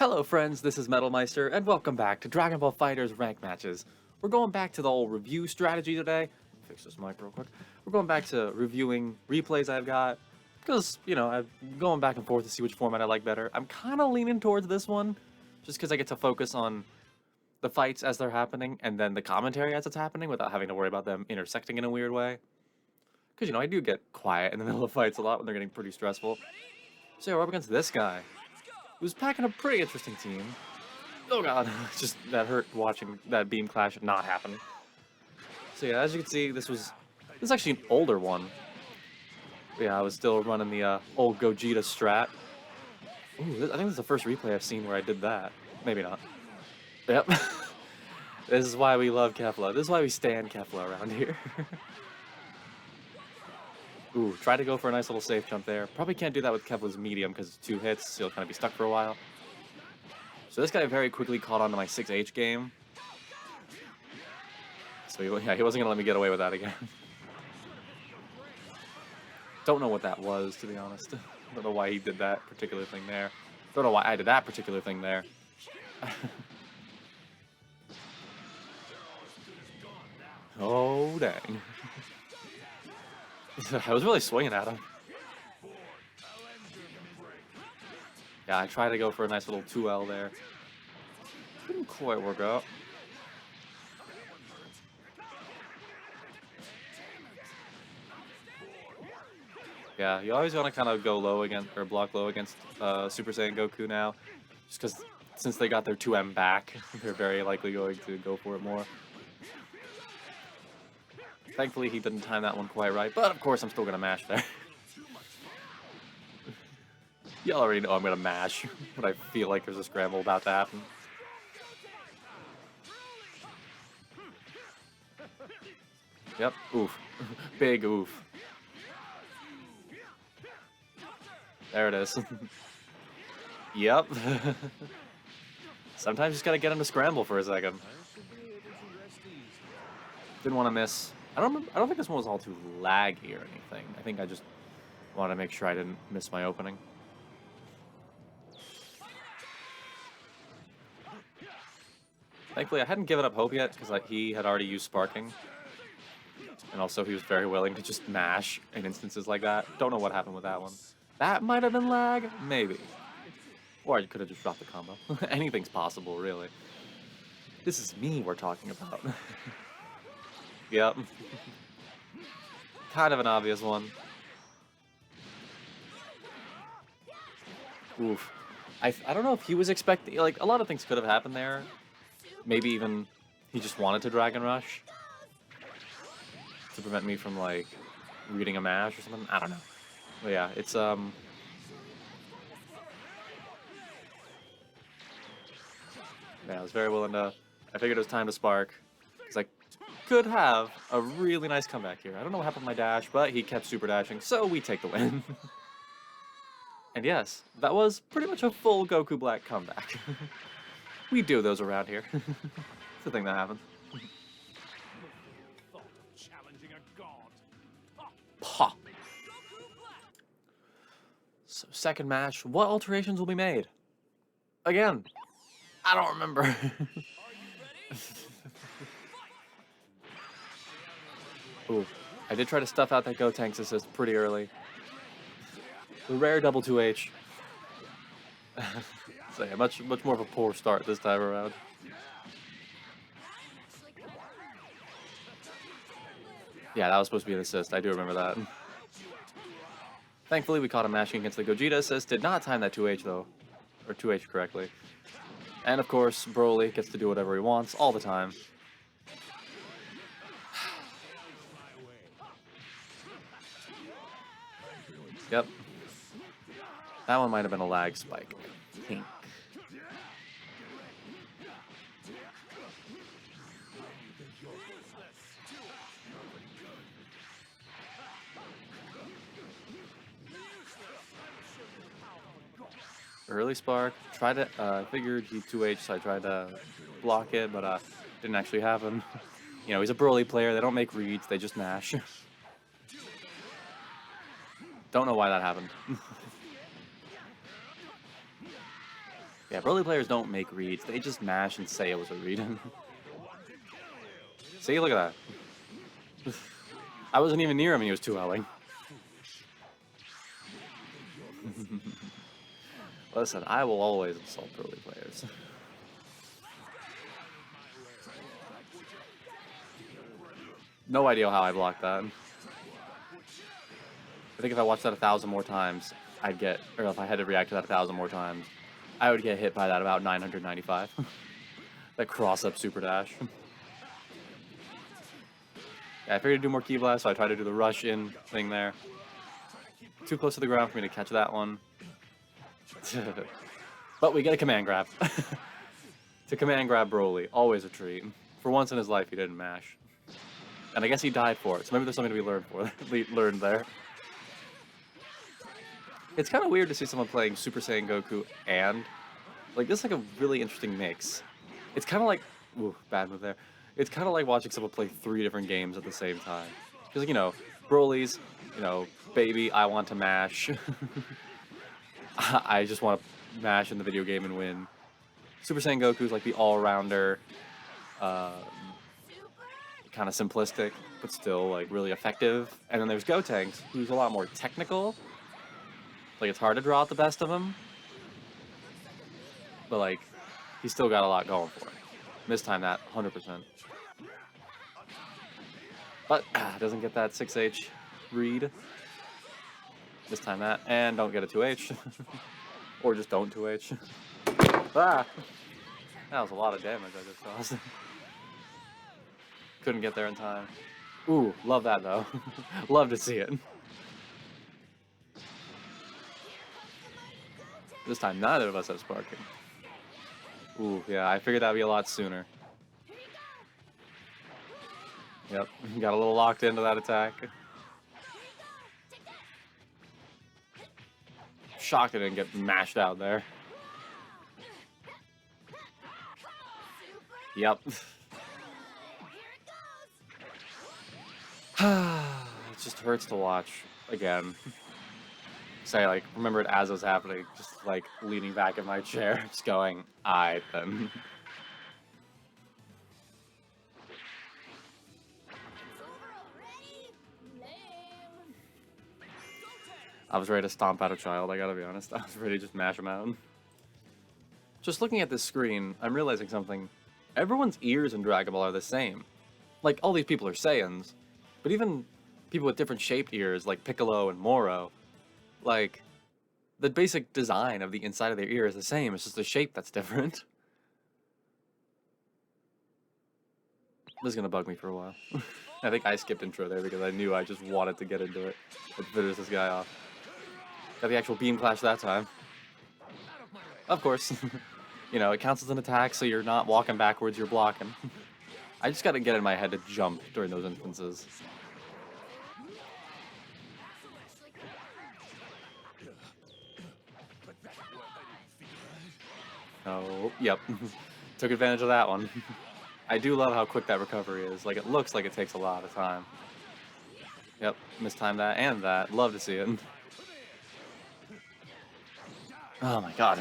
Hello friends, this is Metalmeister, and welcome back to Dragon Ball FighterZ rank matches. We're going back to the old review strategy today. Fix this mic real quick. We're going back to reviewing replays I've got, because, you know, I'm going back and forth to see which format I like better. I'm kind of leaning towards this one, just because I get to focus on the fights as they're happening, and then the commentary as it's happening, without having to worry about them intersecting in a weird way. Because, you know, I do get quiet in the middle of fights a lot when they're getting pretty stressful. So yeah, we're up against this guy, who's packing a pretty interesting team. Oh god, just that hurt watching that beam clash not happen. So yeah, as you can see, this is actually an older one. Yeah, I was still running the old Gogeta strat. Ooh, I think this is the first replay I've seen where I did that. Maybe not. Yep. This is why we love Kefla. This is why we stand Kefla around here. Ooh, try to go for a nice little safe jump there. Probably can't do that with Kefla's medium because it's 2 hits, so he'll kind of be stuck for a while. So this guy very quickly caught on to my 6H game. So he wasn't going to let me get away with that again. Don't know what that was, to be honest. Don't know why he did that particular thing there. Don't know why I did that particular thing there. Oh, dang. I was really swinging at him. Yeah, I tried to go for a nice little 2L there. Didn't quite work out. Yeah, you always want to kind of go low against, or block low against Super Saiyan Goku now. Just because since they got their 2M back, they're very likely going to go for it more. Thankfully, he didn't time that one quite right, but of course I'm still going to mash there. You already know I'm going to mash, but I feel like there's a scramble about to happen. Yep, oof. Big oof. There it is. Yep. Sometimes you just gotta get him to scramble for a second. Didn't want to miss. I don't think this one was all too laggy or anything. I think I just wanted to make sure I didn't miss my opening. Thankfully, I hadn't given up hope yet because he had already used sparking, and also he was very willing to just mash in instances like that. Don't know what happened with that one. That might have been lag, maybe. Or I could have just dropped the combo. Anything's possible, really. This is me we're talking about. Yep. Kind of an obvious one. Oof. I don't know if he was expecting... Like, a lot of things could have happened there. Maybe even he just wanted to Dragon Rush to prevent me from, like, reading a mash or something. I don't know. But yeah, it's, Yeah, I was very willing to... I figured it was time to spark. Because I could have a really nice comeback here. I don't know what happened with my dash, but he kept super dashing, so we take the win. And yes, that was pretty much a full Goku Black comeback. We do those around here. It's the thing that happens. Pah! So, second match, what alterations will be made? Again, I don't remember. Ooh, I did try to stuff out that Gotenks assist pretty early. The rare double 2H. So yeah, much more of a poor start this time around. Yeah, that was supposed to be an assist. I do remember that. Thankfully, we caught him mashing against the Gogeta assist. Did not time that 2H, though. Or 2H correctly. And, of course, Broly gets to do whatever he wants all the time. Yep. That one might have been a lag spike. Pink. Early spark. Tried to, figured he 2H, so I tried to block it, but didn't actually happen. You know, he's a Broly player. They don't make reads. They just mash. Don't know why that happened. Yeah, Broly players don't make reads. They just mash and say it was a read. See, look at that. I wasn't even near him and he was 2Ling. Listen, I will always insult Broly players. No idea how I blocked that. I think if I watched that 1,000 more times, I'd get, or if I had to react to that 1,000 more times, I would get hit by that about 995. That cross-up super dash. Yeah, I figured to do more Ki Blast, so I tried to do the rush-in thing there. Too close to the ground for me to catch that one. But we get a command grab. To command grab Broly, always a treat. For once in his life, he didn't mash. And I guess he died for it, so maybe there's something to be learned there. It's kind of weird to see someone playing Super Saiyan Goku and... Like, this is like a really interesting mix. It's kind of like... Ooh, bad move there. It's kind of like watching someone play 3 different games at the same time. Because, like, you know, Broly's, you know, baby, I want to mash. I just want to mash in the video game and win. Super Saiyan Goku's like the all-rounder, kind of simplistic, but still like really effective. And then there's Gotenks, who's a lot more technical. Like, it's hard to draw out the best of him, but like he's still got a lot going for him. Mistime that 100%. But doesn't get that 6H read. Mistime that, and don't get a 2H. Or just don't 2H. Ah! That was a lot of damage I just caused. Couldn't get there in time. Ooh, love that though. Love to see it. This time neither of us have sparking. Ooh, yeah, I figured that'd be a lot sooner. Yep, got a little locked into that attack. Shocked it didn't get mashed out there. Yep. It just hurts to watch again. Say, like, remember it as it was happening, just like leaning back in my chair, just going, "Aight then." I was ready to stomp out a child, I gotta be honest. I was ready to just mash him out. Just looking at this screen, I'm realizing something. Everyone's ears in Dragon Ball are the same. Like, all these people are Saiyans, but even people with different shaped ears, like Piccolo and Moro, like, the basic design of the inside of their ear is the same, it's just the shape that's different. This is gonna bug me for a while. I think I skipped intro there because I knew I just wanted to get into it. It finish this guy off. Got the actual beam clash that time. Of course. You know, it counts as an attack, so you're not walking backwards, you're blocking. I just gotta get in my head to jump during those instances. Oh, yep. Took advantage of that one. I do love how quick that recovery is. Like, it looks like it takes a lot of time. Yep, mistimed that and that. Love to see it. Oh my god.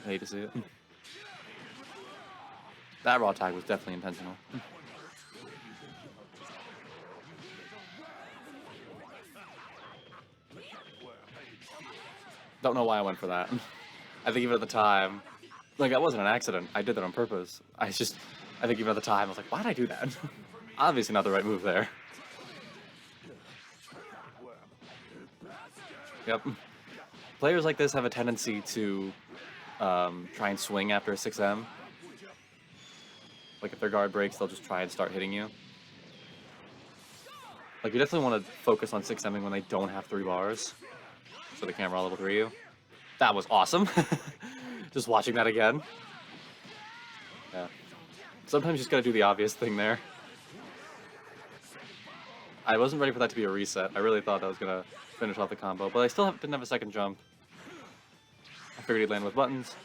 I hate to see it. That raw tag was definitely intentional. Don't know why I went for that. I think even at the time, like, that wasn't an accident. I did that on purpose. I think even at the time, I was like, why did I do that? Obviously not the right move there. Yep. Players like this have a tendency to try and swing after a 6M. Like, if their guard breaks, they'll just try and start hitting you. Like, you definitely want to focus on 6Ming when they don't have 3 bars, so they can't raw level 3 you. That was awesome. Just watching that again. Yeah. Sometimes you just gotta do the obvious thing there. I wasn't ready for that to be a reset. I really thought that was gonna finish off the combo, but I still didn't have a second jump. I figured he'd land with buttons,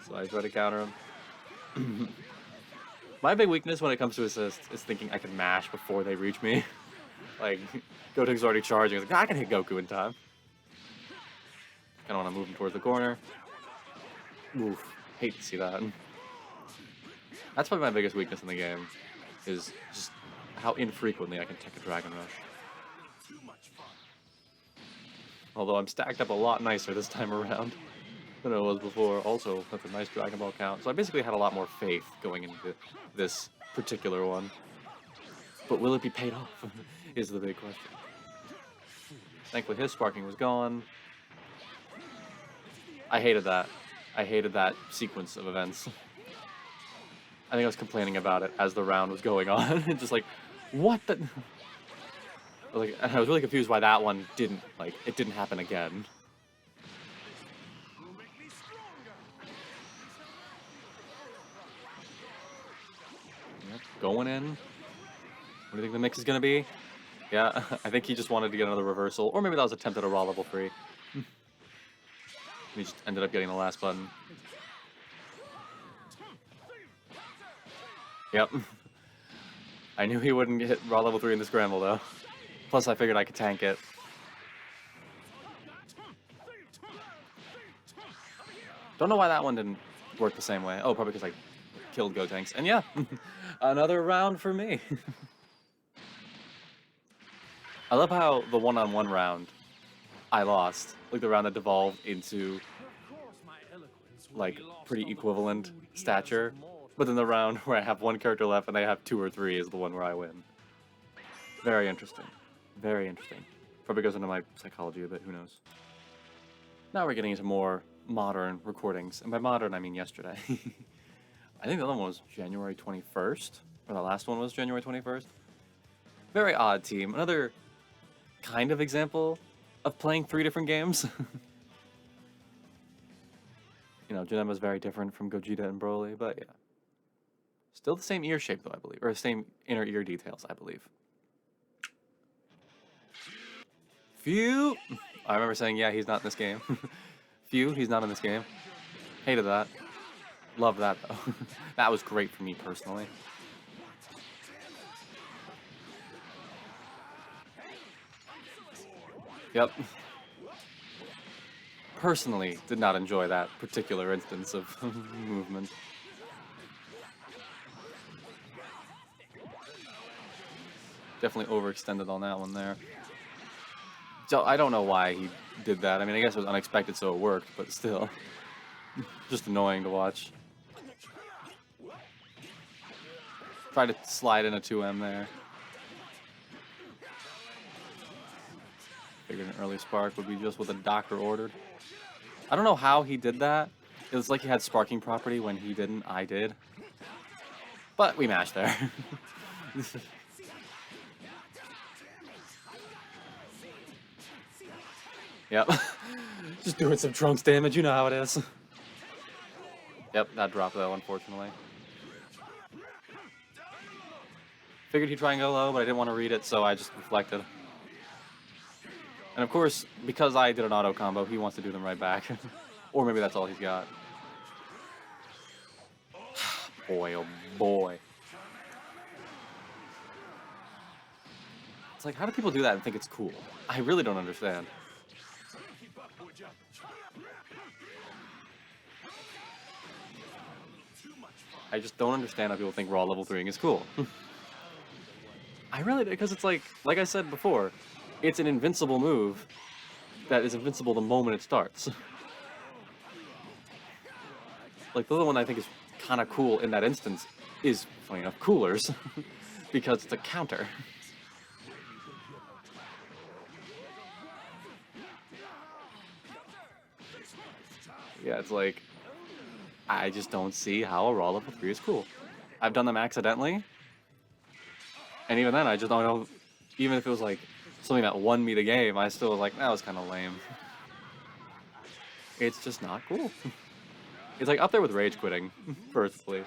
so I tried to counter him. My big weakness when it comes to assist is thinking I can mash before they reach me. Like, Gotenks already charging. He's like, I can hit Goku in time. Kind of want to move him towards the corner. Oof. Hate to see that. That's probably my biggest weakness in the game, is just how infrequently I can take a Dragon Rush. Although I'm stacked up a lot nicer this time around than I was before. Also, that's a nice Dragon Ball count. So I basically had a lot more faith going into this particular one. But will it be paid off, is the big question. Thankfully his sparking was gone. I hated that. I hated that sequence of events. I think I was complaining about it as the round was going on. Just like, what the... Like, I was really confused why that one didn't, like, it didn't happen again. Yep, going in. What do you think the mix is going to be? Yeah, I think he just wanted to get another reversal. Or maybe that was an attempt at a raw level 3. He just ended up getting the last button. Yep. I knew he wouldn't hit raw level 3 in the scramble, though. Plus, I figured I could tank it. Don't know why that one didn't work the same way. Oh, probably because I killed Gotenks. And yeah, another round for me. I love how the one-on-one round I lost. Like the round that devolved into like pretty equivalent stature. But then the round where I have one character left and they have 2 or 3 is the one where I win. Very interesting. Very interesting. Probably goes into my psychology a bit, who knows. Now we're getting into more modern recordings. And by modern, I mean yesterday. I think the other one was January 21st. Or the last one was January 21st. Very odd team. Another kind of example of playing 3 different games. You know, Janemba's very different from Gogeta and Broly, but yeah. Still the same ear shape, though, I believe. Or the same inner ear details, I believe. Phew! I remember saying, yeah, he's not in this game. Phew, he's not in this game. Hated that. Loved that, though. That was great for me, personally. Yep. Personally, did not enjoy that particular instance of movement. Definitely overextended on that one there. So I don't know why he did that. I mean, I guess it was unexpected, so it worked, but still. Just annoying to watch. Try to slide in a 2M there. Figured an early spark would be just what the doctor ordered. I don't know how he did that. It was like he had sparking property when he didn't, I did. But we mashed there. Yep. Just doing some Trunks damage, you know how it is. Yep, that dropped though, unfortunately. Figured he'd try and go low, but I didn't want to read it, so I just reflected. And of course, because I did an auto combo, he wants to do them right back. Or maybe that's all he's got. Boy, oh boy. It's like, how do people do that and think it's cool? I really don't understand. I just don't understand how people think raw level 3ing is cool. I really do, because it's like I said before, it's an invincible move that is invincible the moment it starts. Like, the other one I think is kind of cool in that instance is, funny enough, Coolers, because it's a counter. Yeah, it's like, I just don't see how a raw level 3 is cool. I've done them accidentally, and even then I just don't know, even if it was like something that won me the game, I still was like, that was kind of lame. It's just not cool. It's like up there with rage quitting, personally,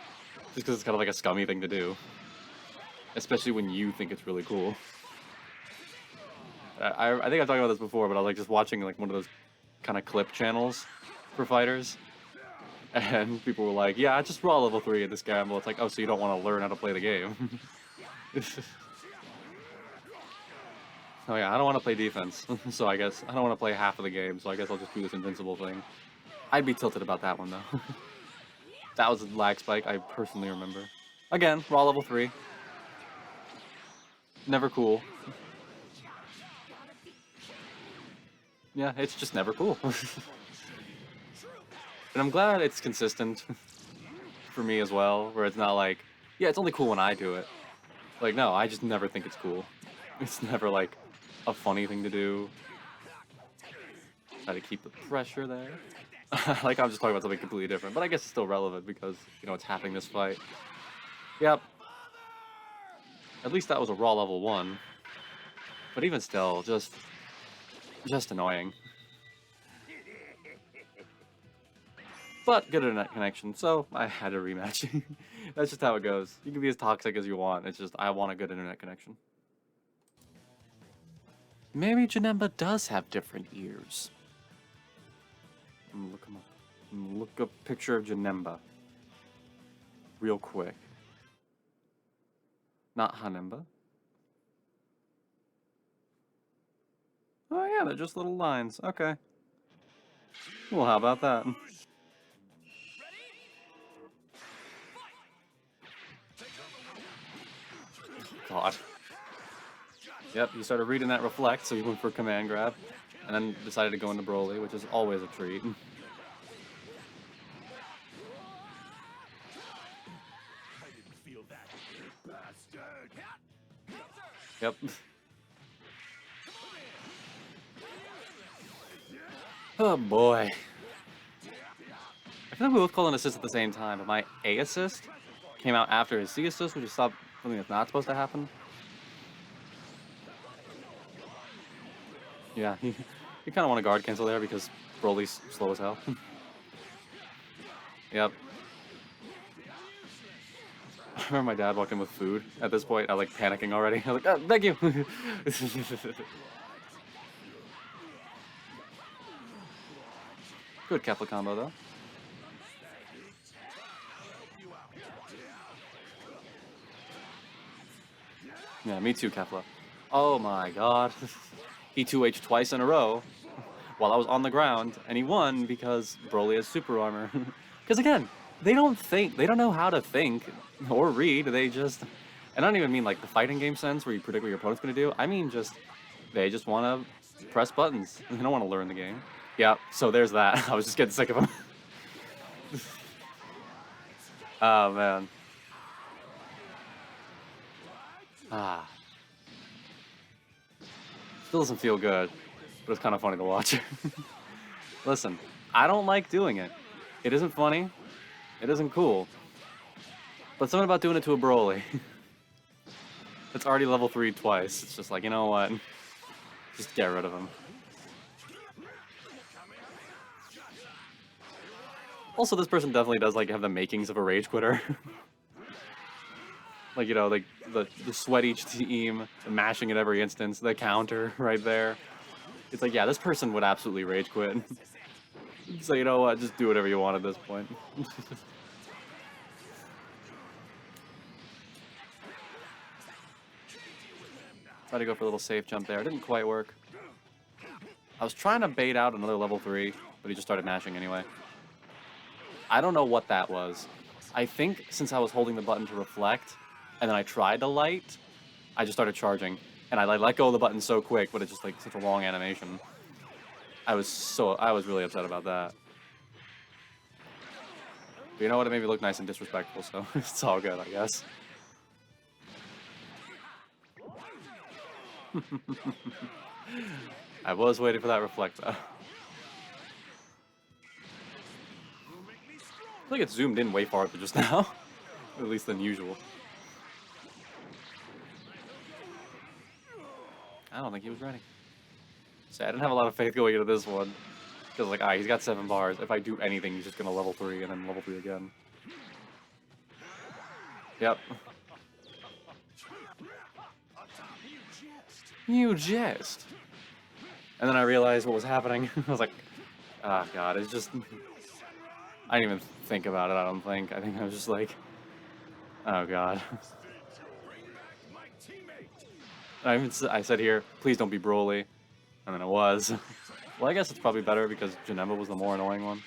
just because it's kind of like a scummy thing to do. Especially when you think it's really cool. I think I've talked about this before, but I was like just watching like one of those kind of clip channels for fighters. And people were like, yeah, just raw level 3 in this gamble. It's like, oh, so you don't want to learn how to play the game. Oh yeah, I don't want to play defense, so I guess I don't want to play half of the game, so I guess I'll just do this invincible thing. I'd be tilted about that one though. That was a lag spike, I personally remember. Again, raw level 3. Never cool. Yeah, it's just never cool. And I'm glad it's consistent for me as well, where it's not like, yeah, it's only cool when I do it. Like, no, I just never think it's cool. It's never like a funny thing to do. Try to keep the pressure there. Like I'm just talking about something completely different, but I guess it's still relevant because, you know, it's happening this fight. Yep. At least that was a raw level 1. But even still, just annoying. But good internet connection, so I had a rematch. That's just how it goes. You can be as toxic as you want. It's just I want a good internet connection. Maybe Janemba does have different ears. I'm gonna look him up. I'm gonna look up a picture of Janemba. Real quick. Not Hanemba. Oh yeah, they're just little lines. Okay. Well, how about that? God. Yep, you started reading that reflect, so you went for command grab, and then decided to go into Broly, which is always a treat. Yep. Oh boy. I feel like we both called an assist at the same time, but my A assist came out after his C assist, which is something that's not supposed to happen. Yeah, you kind of want to guard cancel there because Broly's slow as hell. Yep. I remember my dad walked in with food. At this point, I was like panicking already. I was like, oh, thank you. Good Kepler combo though. Yeah, me too, Kepler. Oh my god. He 2H twice in a row while I was on the ground, and he won because Broly has super armor. Because again, they don't know how to think or read, they just, and I don't even mean like the fighting game sense where you predict what your opponent's gonna do, I mean just, they just want to press buttons, they don't want to learn the game. Yeah, so there's that. I was just getting sick of him. Oh man. Ah. Still doesn't feel good, but it's kind of funny to watch. Listen, I don't like doing it. It isn't funny. It isn't cool. But something about doing it to a Broly. It's already level 3 twice. It's just like, you know what? Just get rid of him. Also, this person definitely does like have the makings of a rage quitter. Like, you know, like the sweat each team, the mashing at every instance, the counter right there. It's like, yeah, this person would absolutely rage quit. So you know what? Just do whatever you want at this point. Tried to go for a little safe jump there. It didn't quite work. I was trying to bait out another level 3, but he just started mashing anyway. I don't know what that was. I think since I was holding the button to reflect, and then I tried to light, I just started charging. And I let go of the button so quick, but it's just like such a long animation. I was really upset about that. But you know what? It made me look nice and disrespectful, so it's all good, I guess. I was waiting for that reflect, though. I feel like it zoomed in way farther just now. At least than usual. I don't think he was ready. So I didn't have a lot of faith going into this one. Because, like, he's got 7 bars. If I do anything, he's just gonna level 3 and then level 3 again. Yep. You jest. And then I realized what was happening. I was like, oh god, it's just... I didn't even think about it, I don't think. I think I was just like, oh god. I said here, please don't be Broly, and then it was. Well, I guess it's probably better because Janemba was the more annoying one.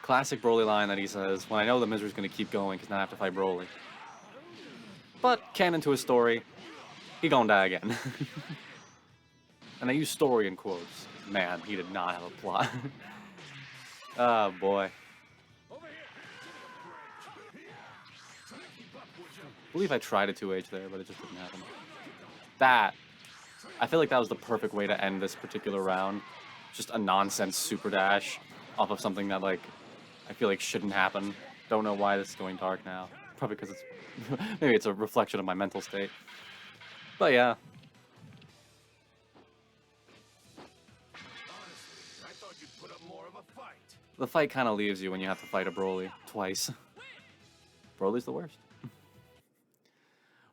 Classic Broly line that he says, when I know the misery's gonna keep going because now I have to fight Broly. But, canon to his story, he gonna die again. And I use story in quotes. Man, he did not have a plot. Oh boy. I believe I tried a 2H there, but it just didn't happen. I feel like that was the perfect way to end this particular round. Just a nonsense super dash off of something that, like, I feel like shouldn't happen. Don't know why this is going dark now. Probably because it's... maybe it's a reflection of my mental state. But yeah. I thought you'd put up more of a fight. The fight kind of leaves you when you have to fight a Broly twice. Broly's the worst.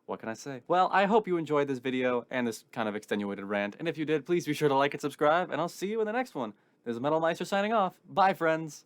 What can I say? Well, I hope you enjoyed this video and this kind of extenuated rant. And if you did, please be sure to like and subscribe, and I'll see you in the next one. This is Metal Meister signing off. Bye, friends!